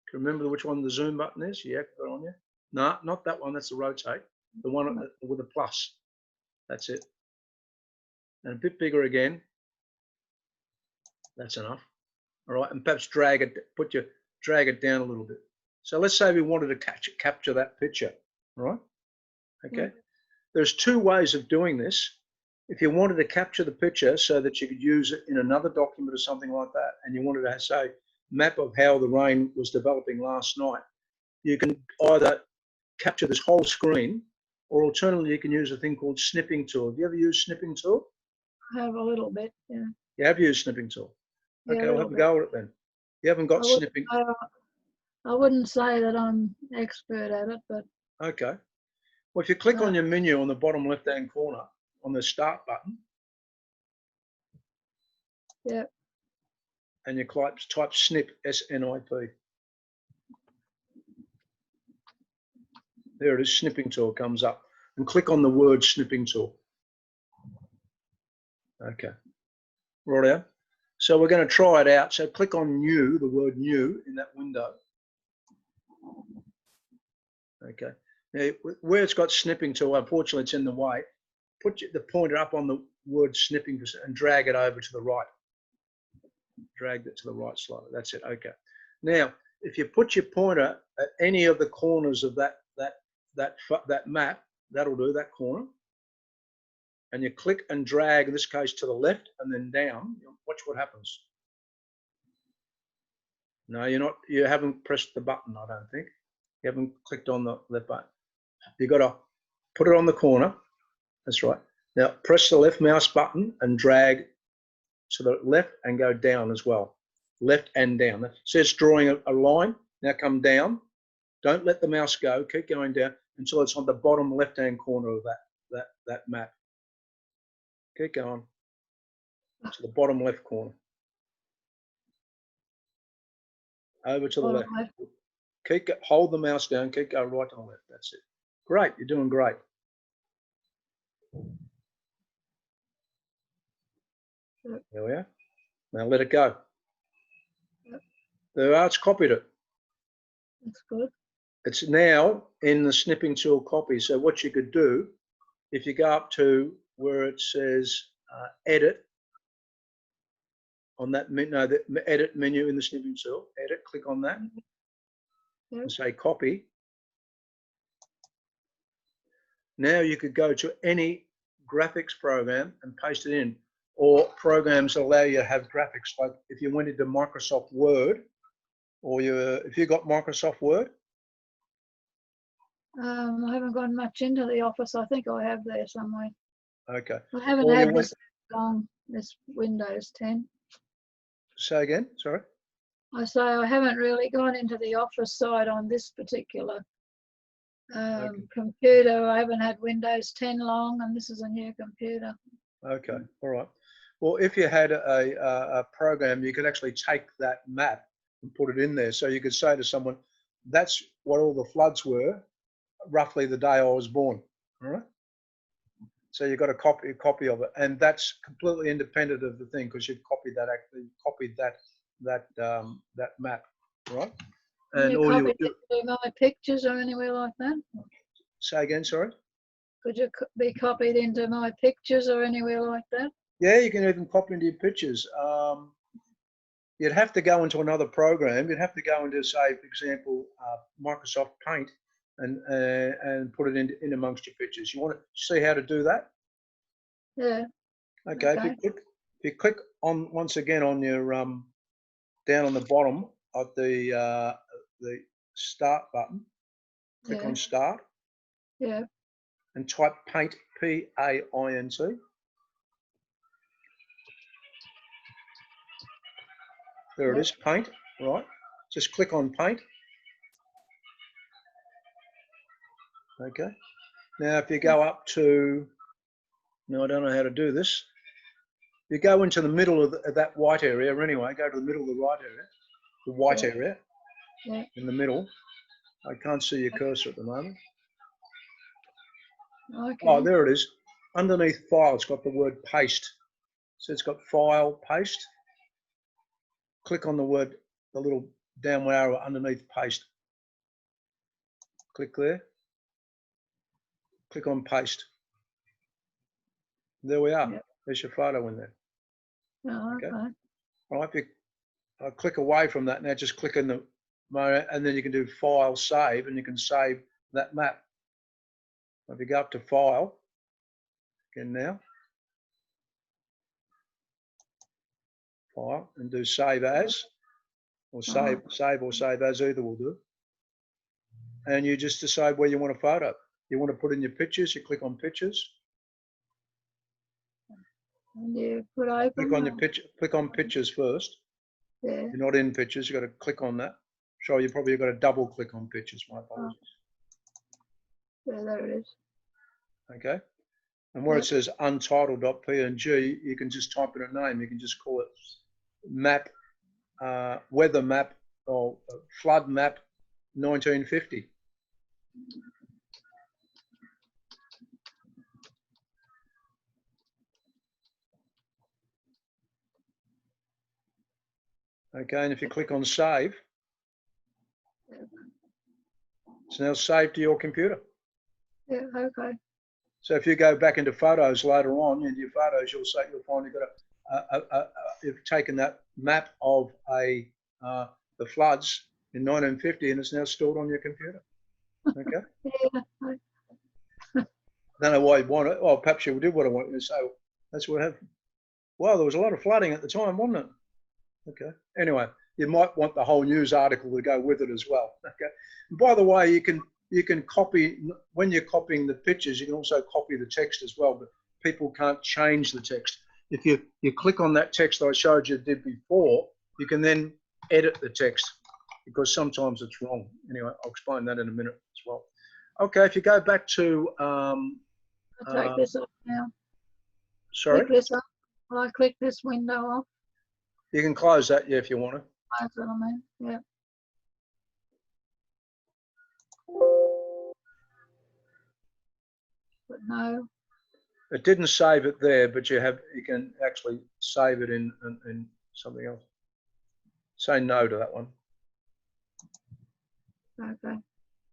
A: Can you remember which one the zoom button is? Yeah, got it on you. No, not that one. That's the rotate. The one with the plus. That's it. And a bit bigger again. That's enough. All right, and perhaps drag it down a little bit. So let's say we wanted to capture that picture. All right. Okay. There's two ways of doing this. If you wanted to capture the picture so that you could use it in another document or something like that, and you wanted to say map of how the rain was developing last night, you can either capture this whole screen, or alternatively you can use a thing called snipping tool. Have you ever used snipping tool?
B: I have a little bit, yeah.
A: You have used snipping tool.
B: Yeah,
A: okay, we'll have a go at it then. You haven't got snipping.
B: I wouldn't say that I'm expert at it, but.
A: Okay. Well, if you click on your menu on the bottom left-hand corner on the start button.
B: Yeah.
A: And you type snip, S-N-I-P. There it is, snipping tool comes up. And click on the word snipping tool. Okay. Right. So we're going to try it out. So click on new, the word new in that window. Okay. Now, where it's got snipping tool, unfortunately it's in the way. Put the pointer up on the word snipping and drag it over to the right. Drag it to the right slightly. That's it. Okay. Now, if you put your pointer at any of the corners of that map, that'll do, that corner, and you click and drag, in this case, to the left and then down, watch what happens. No, you haven't pressed the button, I don't think. You haven't clicked on the left button. You've got to put it on the corner. That's right. Now press the left mouse button and drag to the left and go down as well. Left and down. It says drawing a line. Now come down. Don't let the mouse go. Keep going down until it's on the bottom left-hand corner of that map. Keep going to the bottom left corner. Over to the left. Hold the mouse down. Keep going right to the left. That's it. Great. You're doing great. There we are. Now let it go.
B: Yep.
A: There we are. It's copied it.
B: That's good.
A: It's now in the snipping tool copy. So what you could do, if you go up to where it says edit, on that the edit menu in the snipping tool, edit, click on that. Yep. And say copy. Now you could go to any graphics program and paste it in, or programs allow you to have graphics. Like if you went into Microsoft Word, or if you got Microsoft Word.
B: I haven't gone much into the Office. I think I have there somewhere.
A: Okay.
B: I haven't had this long, this Windows 10.
A: Say again, sorry?
B: I say I haven't really gone into the Office side on this particular computer. I haven't had Windows 10 long, and this is a new computer.
A: Okay, all right. Well, if you had a program, you could actually take that map and put it in there. So you could say to someone, that's what all the floods were, roughly the day I was born, all right? So you've got a copy of it, and that's completely independent of the thing because you've copied that map, right? And
B: you
A: all
B: copy
A: you do,
B: my pictures or anywhere like that?
A: Say again, sorry?
B: Could you be copied into my pictures or anywhere like that?
A: Yeah, you can even copy into your pictures. You'd have to go into another program. You'd have to go into, say, for example, Microsoft Paint, and put it in amongst your pictures. You want to see how to do that?
B: Yeah.
A: Okay. If you click on once again on your down on the bottom of the start button, click on start.
B: Yeah.
A: And type paint, P-A-I-N-T. There it is, paint, right? Just click on paint. Okay. Now, if you go up to, now I don't know how to do this. You go into the middle of that white area anyway, go to the middle of the right area, the white area in the middle. I can't see your cursor at the moment.
B: Okay.
A: Oh, there it is. Underneath file, it's got the word paste. So it's got file, paste. Click on the word, the little downward arrow underneath paste. Click there. Click on paste. There we are. Yep. There's your photo in there.
B: Oh, okay.
A: All right. If you click away from that now, just click in the and then you can do file, save, and you can save that map. If you go up to file again now, file, and do save as, or save as, either will do. And you just decide where you want a photo. You want to put in your pictures, you click on pictures.
B: And you put open.
A: Click on your picture. Click on pictures first.
B: Yeah.
A: You're not in pictures. You've got to click on that. Sure, you probably got to double click on pictures. My apologies.
B: Yeah, there it is.
A: Okay. And where it says untitled.png, you can just type in a name. You can just call it map, weather map, or flood map 1950. Okay, and if you click on save, it's now saved to your computer.
B: Yeah, okay.
A: So if you go back into photos later on, in your photos, you'll find you've got you've taken that map of the floods in 1950, and it's now stored on your computer. Okay.
B: Yeah.
A: I don't know why you want it. Oh, perhaps you did what I want you to say. That's what happened. Well, there was a lot of flooding at the time, wasn't it? Okay. Anyway, you might want the whole news article to go with it as well. Okay. And by the way, you can copy, when you're copying the pictures, you can also copy the text as well, but people can't change the text. If you click on that text I showed you did before, you can then edit the text because sometimes it's wrong. Anyway, I'll explain that in a minute as well. Okay, if you go back to
B: I'll take this off now.
A: Sorry?
B: Click this off. Will I click this window off?
A: You can close that, yeah, if you want to.
B: Close it, I mean. Yeah. But no.
A: It didn't save it there, but you can actually save it in something else. Say no to that one.
B: Okay.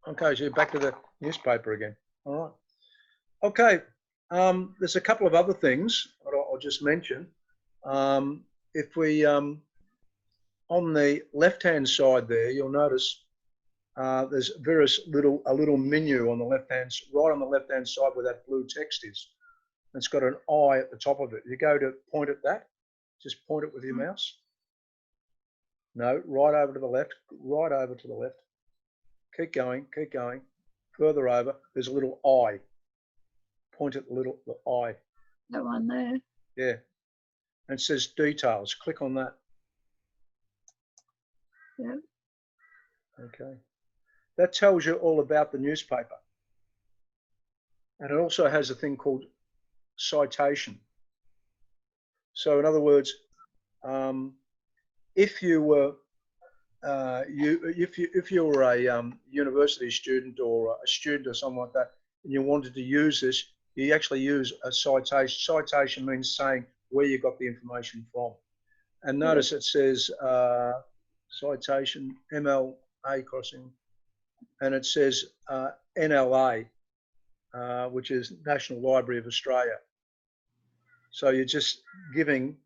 A: Okay, so you're back to the newspaper again. All right. Okay. There's a couple of other things that I'll just mention. If we on the left-hand side there, you'll notice there's a little menu on the right on the left-hand side where that blue text is. It's got an eye at the top of it. You go to point at that, just point it with your mouse. No, right over to the left, right over to the left. Keep going, further over. There's a little eye. Point at the eye.
B: That one there.
A: Yeah. And it says details. Click on that.
B: Yeah.
A: Okay. That tells you all about the newspaper. And it also has a thing called citation. So in other words, if you were if you were a university student or a student or something like that, and you wanted to use this, you actually use a citation. Citation means saying where you got the information from. And notice it says citation MLA crossing, and it says NLA, which is National Library of Australia. So you're just giving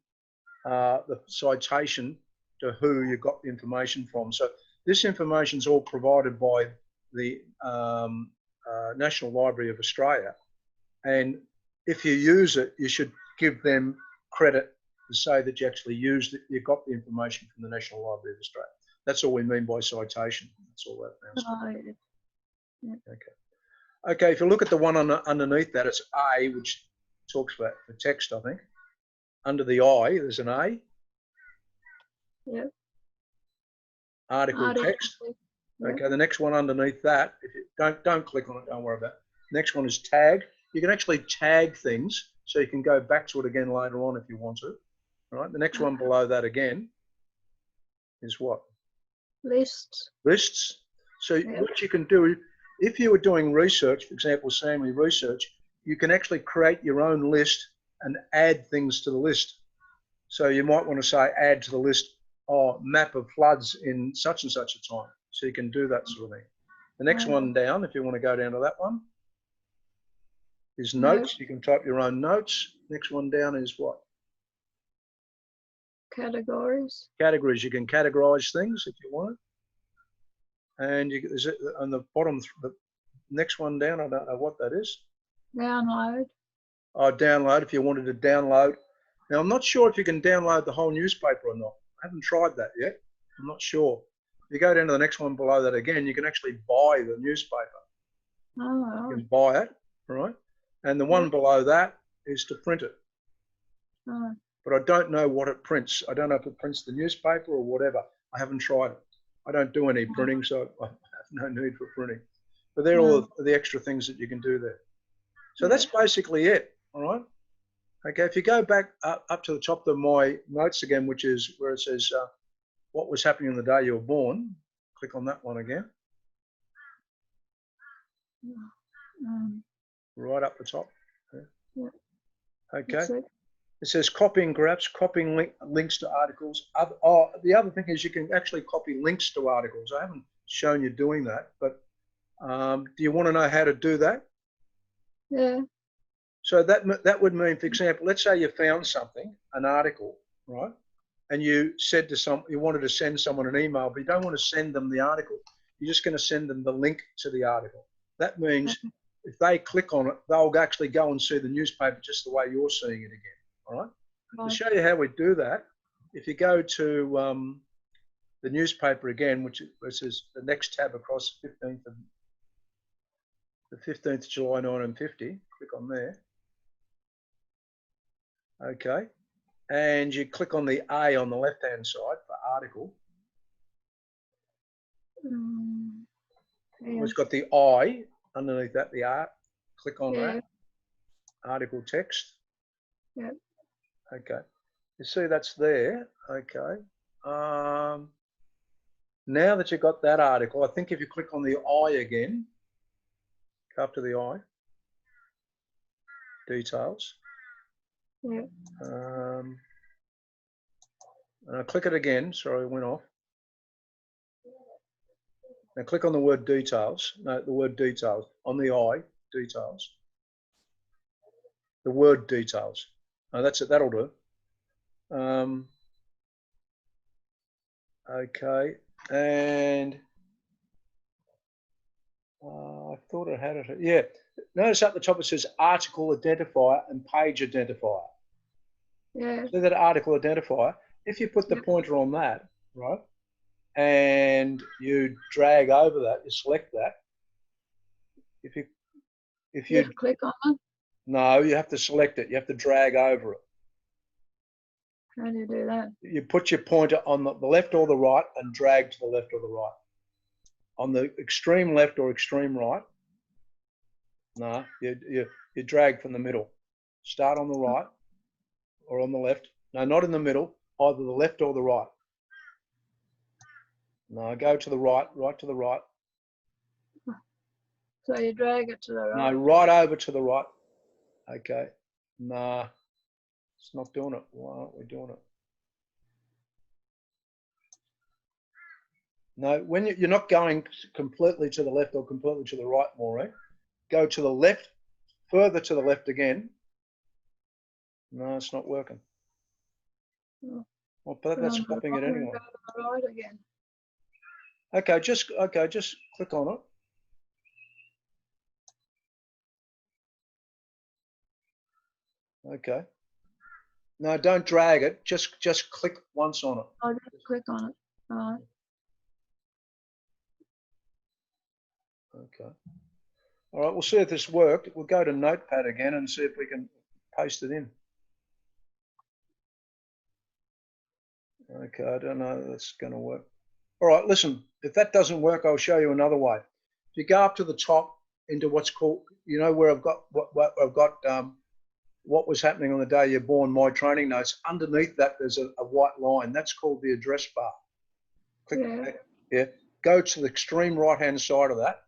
A: the citation to who you got the information from. So this information is all provided by the National Library of Australia. And if you use it, you should give them credit to say that you actually used it, you got the information from the National Library of Australia. That's all we mean by citation. That's all that means.
B: Oh, yeah.
A: Okay. Okay, if you look at the one underneath that, it's A, which talks about the text, I think. Under the I, there's an A.
B: Yeah.
A: Article text.
B: Yeah.
A: Okay, the next one underneath that, if you don't click on it, don't worry about it. Next one is tag. You can actually tag things, so you can go back to it again later on if you want to. All right, the next one below that again is what?
B: Lists.
A: Lists. So what you can do, if you were doing research, for example, family research, you can actually create your own list and add things to the list. So you might want to say add to the list, map of floods in such and such a time. So you can do that sort of thing. The next one down, if you want to go down to that one, is notes. You can type your own notes. Next one down is what?
B: Categories.
A: Categories. You can categorize things if you want. And is it on the bottom, the next one down, I don't know what that is.
B: Download.
A: Oh, download, if you wanted to download. Now, I'm not sure if you can download the whole newspaper or not. I haven't tried that yet. I'm not sure. If you go down to the next one below that again, you can actually buy the newspaper.
B: Oh.
A: You can buy it, right? And the one below that is to print it.
B: Oh.
A: But I don't know what it prints. I don't know if it prints the newspaper or whatever. I haven't tried it. I don't do any printing, so I have no need for printing. But they're all the extra things that you can do there. So that's basically it, all right? Okay, if you go back up to the top of my notes again, which is where it says what was happening on the day you were born, click on that one again. Right up the top.
B: Yeah.
A: Okay. It says copying graphs, copying links to articles. The other thing is you can actually copy links to articles. I haven't shown you doing that, but do you want to know how to do that?
B: Yeah.
A: So that would mean, for example, let's say you found something, an article, right? and you said to you wanted to send someone an email, but you don't want to send them the article. You're just going to send them the link to the article. That means if they click on it, they'll actually go and see the newspaper just the way you're seeing it again. All right. To show you how we do that, if you go to the newspaper again, which is the next tab across, the 15th July 1950, click on there. Okay. And you click on the A on the left-hand side for article.
B: Yeah.
A: It's got the I underneath that, the R. Click on that. Article text.
B: Yeah.
A: Okay. You see that's there. Okay. Now that you've got that article, I think if you click on the I again, go up to the I, details.
B: Yeah.
A: And I click it again. Sorry, it went off. Now click on the word details. No, the word details. On the I, details. The word details. No, that's it. That'll do. Okay. And I thought it had it. Yeah. Notice up the top it says article identifier and page identifier.
B: Yeah.
A: So that article identifier, if you put the pointer on that, right, and you drag over that, you select that. If you
B: click on it.
A: No, you have to select it. You have to drag over it.
B: How do you do that?
A: You put your pointer on the left or the right and drag to the left or the right. On the extreme left or extreme right. No, you drag from the middle. Start on the right or on the left. No, not in the middle. Either the left or the right. No, go to the right, right to the right.
B: So you drag it to the right?
A: No, right over to the right. Okay. Nah, it's not doing it. Why aren't we doing it? No, when you're not going completely to the left or completely to the right, Maureen. Go to the left, further to the left again. No, it's not working. Well, but that's stopping it anyway.
B: Go to the right again.
A: Okay, just click on it. Okay. No, don't drag it. Just click once on it.
B: I'll just click on it. All right.
A: Okay. All right, we'll see if this worked. We'll go to Notepad again and see if we can paste it in. Okay, I don't know if that's going to work. All right, listen, if that doesn't work, I'll show you another way. If you go up to the top into what's called, you know, where I've got what was happening on the day you're born, my training notes, underneath that there's a white line. That's called the address bar. Click yeah. Go to the extreme right-hand side of that.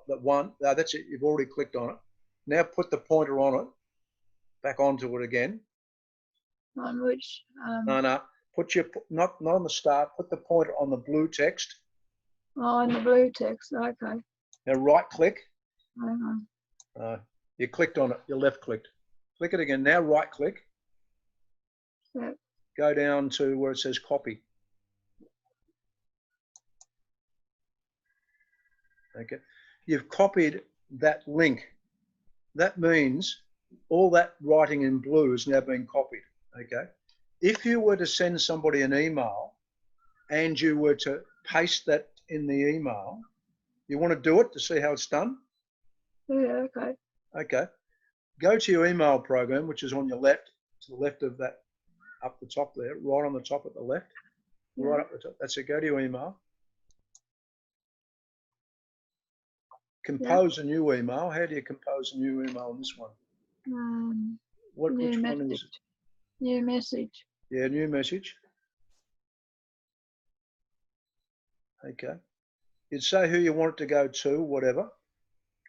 A: That one, no, that's it. You've already clicked on it. Now put the pointer on it, back onto it again.
B: On which?
A: No. Put your not on the start. Put the pointer on the blue text.
B: Oh, on the blue text. Okay.
A: Now right-click.
B: Uh-huh.
A: You clicked on it. You left-clicked. Click it again. Now right-click.
B: Yep.
A: Go down to where it says copy. Okay. You've copied that link. That means all that writing in blue has now been copied. Okay. If you were to send somebody an email and you were to paste that in the email, you want to do it to see how it's done?
B: Yeah, okay.
A: Okay. Go to your email program, which is on your left, to the left of that, up the top there, right on the top at the left, right up the top. That's it. Go to your email. Compose a new email. How do you compose a new email on this one? Which one is it?
B: New message.
A: Yeah, new message. Okay. You'd say who you want it to go to, whatever.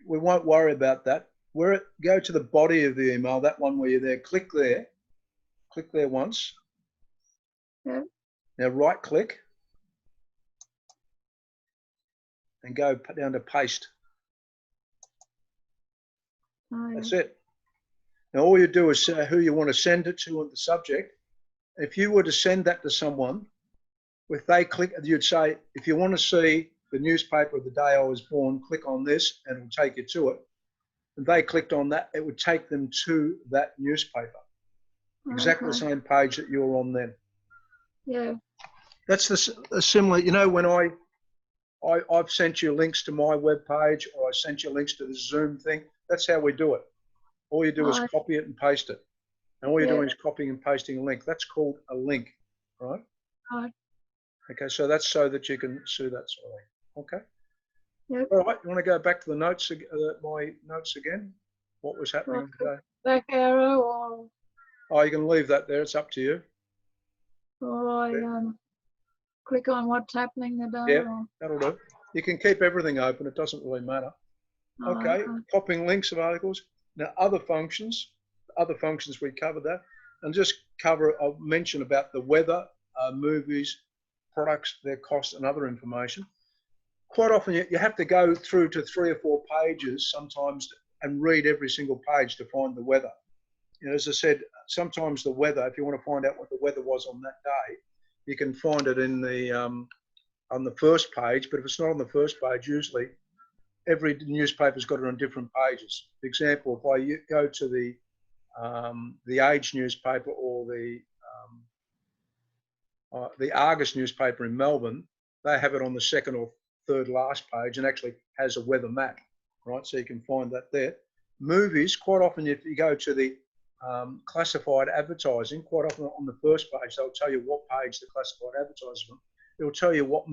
A: We won't worry about that. Go to the body of the email, that one where you're there. Click there. Click there once.
B: Yeah.
A: Now right click and go down to paste.
B: Oh, yeah.
A: That's it. Now all you do is say who you want to send it to on the subject, If you were to send that to someone, if they click, you'd say, if you want to see the newspaper of the day I was born, click on this and it'll take you to it. And they clicked on that, it would take them to that newspaper. Exactly the same page that you're on then.
B: Yeah.
A: That's the similar, you know, when I've sent you links to my webpage, or I sent you links to the Zoom thing. That's how we do it. All you do is copy it and paste it. And all you're doing is copying and pasting a link. That's called a link, right?
B: Right.
A: Okay, so that's so that you can see that sort of thing. Okay.
B: Yep.
A: All right, you want to go back to the notes, my notes again? What was happening today?
B: Back arrow, or
A: Oh, you can leave that there. It's up to you.
B: I click on what's happening today.
A: Yeah, that'll do. You can keep everything open. It doesn't really matter. Okay, copying links of articles. Now, other functions we covered that, and just I'll mention about the weather, movies, products, their cost, and other information. Quite often you have to go through to 3 or 4 pages sometimes and read every single page to find the weather. You know, as I said, sometimes the weather, if you want to find out what the weather was on that day, you can find it in the on the first page. But if it's not on the first page, usually every newspaper's got it on different pages. For example, if I go to the Age newspaper or the Argus newspaper in Melbourne, they have it on the second or third last page and actually has a weather map, right? So you can find that there. Movies, quite often if you go to the classified advertising, quite often on the first page, they'll tell you what page the classified advertisement, it'll tell you what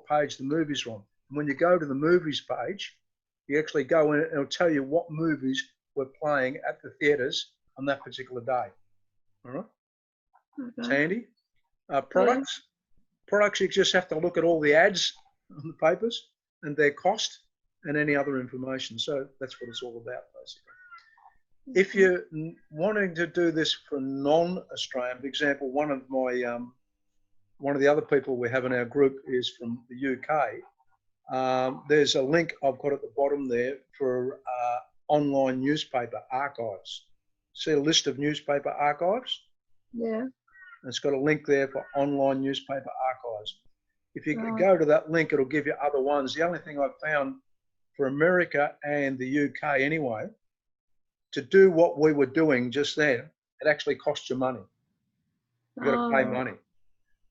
A: page the movies are on. And when you go to the movies page, you actually go in and it'll tell you what movies were playing at the theatres on that particular day. All right? It's handy. Products, you just have to look at all the ads on the papers and their cost and any other information. So that's what it's all about, basically. If you're wanting to do this for non-Australian, for example, one of the other people we have in our group is from the UK. There's a link I've got at the bottom there for online newspaper archives. See a list of newspaper archives?
B: Yeah.
A: It's got a link there for online newspaper archives. If you go to that link, it'll give you other ones. The only thing I've found for America and the UK anyway, to do what we were doing just then, it actually costs you money. You've got to pay money.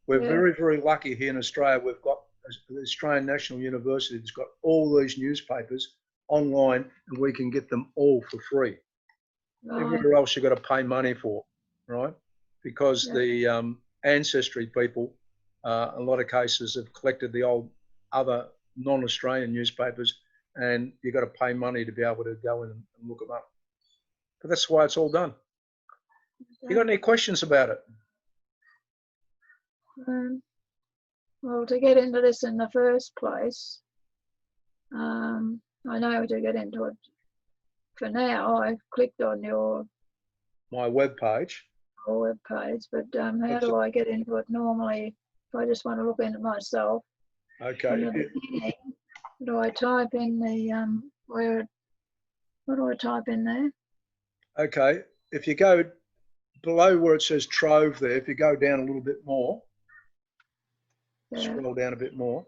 A: We're very, very lucky here in Australia. We've got the Australian National University has got all these newspapers online and we can get them all for free. Everywhere else you've got to pay money for, right? Because the ancestry people, a lot of cases, have collected the old other non-Australian newspapers and you've got to pay money to be able to go in and look them up. But that's why it's all done. You got any questions about it?
B: Well, to get into this in the first place, I know to get into it. For now, I've clicked on
A: my web page.
B: Web page, but how do I get into it normally? If I just want to look into myself.
A: Okay.
B: In the beginning, do I type in the what do I type in there?
A: Okay. If you go below where it says Trove there, if you go down a little bit more, scroll down a bit more,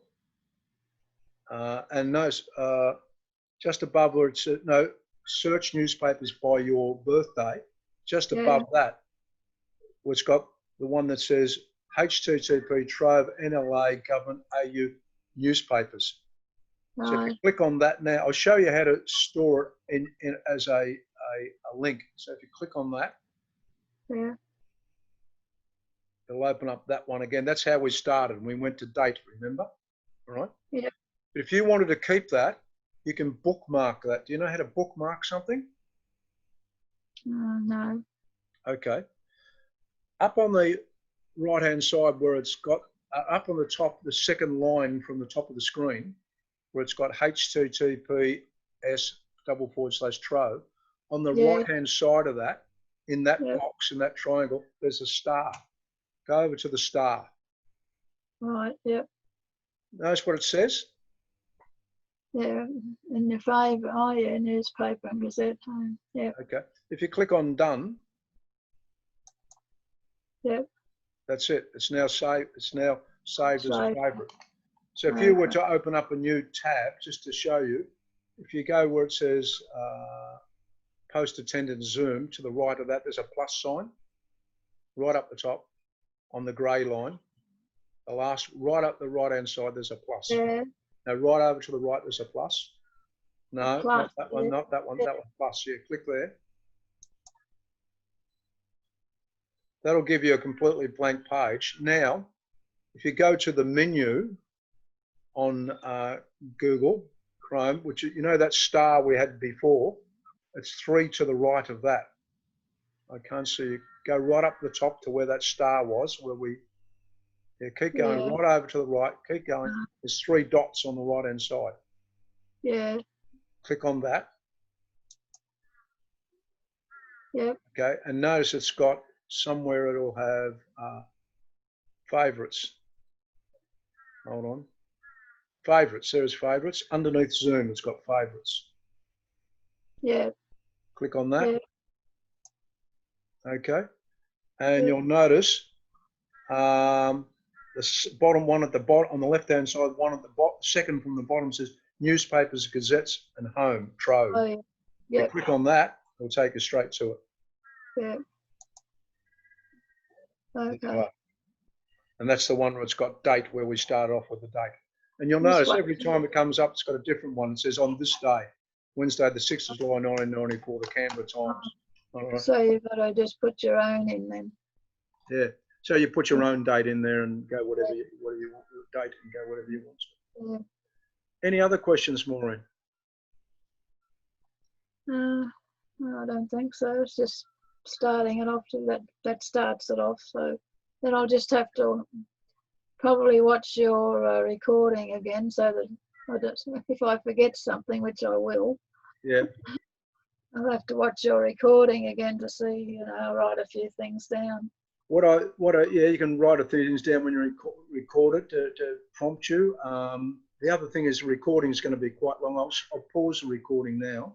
A: and notice just above where it says search newspapers by your birthday, just above that, it's got the one that says http Trove NLA Government AU newspapers.
B: Right.
A: So if you click on that now, I'll show you how to store it in as a link. So if you click on that, it'll open up that one again. That's how we started. We went to date, remember? All right?
B: Yeah.
A: But if you wanted to keep that, you can bookmark that. Do you know how to bookmark something?
B: No.
A: Okay. Up on the right-hand side where it's got, up on the top, the second line from the top of the screen, where it's got https:// Trove, on the right-hand side of that, in that box, in that triangle, there's a star. Go over to the star.
B: Right, yep.
A: Notice what it says?
B: Yeah, in your favourite, newspaper and gazette. Yeah.
A: Okay. If you click on done,
B: Yep.
A: That's it. It's now saved. It's now saved as a
B: Saved.
A: favourite. So if you were to open up a new tab, just to show you, if you go where it says post attendance Zoom, to the right of that, there's a plus sign right up the top on the grey line. The last, right up the right-hand side, there's a plus.
B: Yeah.
A: Now, right over to the right, there's a plus. No,
B: Plus,
A: not that one,
B: yeah.
A: not that one, that one, plus. Yeah, click there. That'll give you a completely blank page. Now, if you go to the menu on Google Chrome, which, you know, that star we had before, it's 3 to the right of that. I can't see you. Go right up the top to where that star was, where we, yeah, keep going right over to the right, keep going. There's 3 dots on the right-hand side.
B: Yeah.
A: Click on that.
B: Yep.
A: Okay, and notice it's got somewhere it'll have favourites. Hold on. Favourites, there's favourites. Underneath Zoom, it's got favourites.
B: Yeah.
A: Click on that.
B: Yeah.
A: Okay, and you'll notice the bottom one at the bottom, on the left-hand side, one at the bottom, second from the bottom says newspapers, gazettes, and home, Trove.
B: Oh, yeah. Yep.
A: You click on that, it'll take you straight to it.
B: Yeah. Okay.
A: And that's the one where it's got date, where we started off with the date. And you'll
B: This
A: notice
B: one.
A: every time it comes up, it's got a different one. It says on this day, Wednesday, the 6th of July, 1994, the Canberra Times. All right.
B: So you've got to just put your own in then.
A: Yeah. So you put your own date in there and go whatever you want, your date, and go whatever you want.
B: Yeah.
A: Any other questions, Maureen?
B: No, I don't think so. It's just starting it off. That starts it off. So then I'll just have to probably watch your recording again, so that if I forget something, which I will.
A: Yeah.
B: I'll have to watch your recording again to see, I'll write a few things down.
A: Yeah, you can write a few things down when you record it to prompt you. The other thing is the recording is going to be quite long. I'll pause the recording now.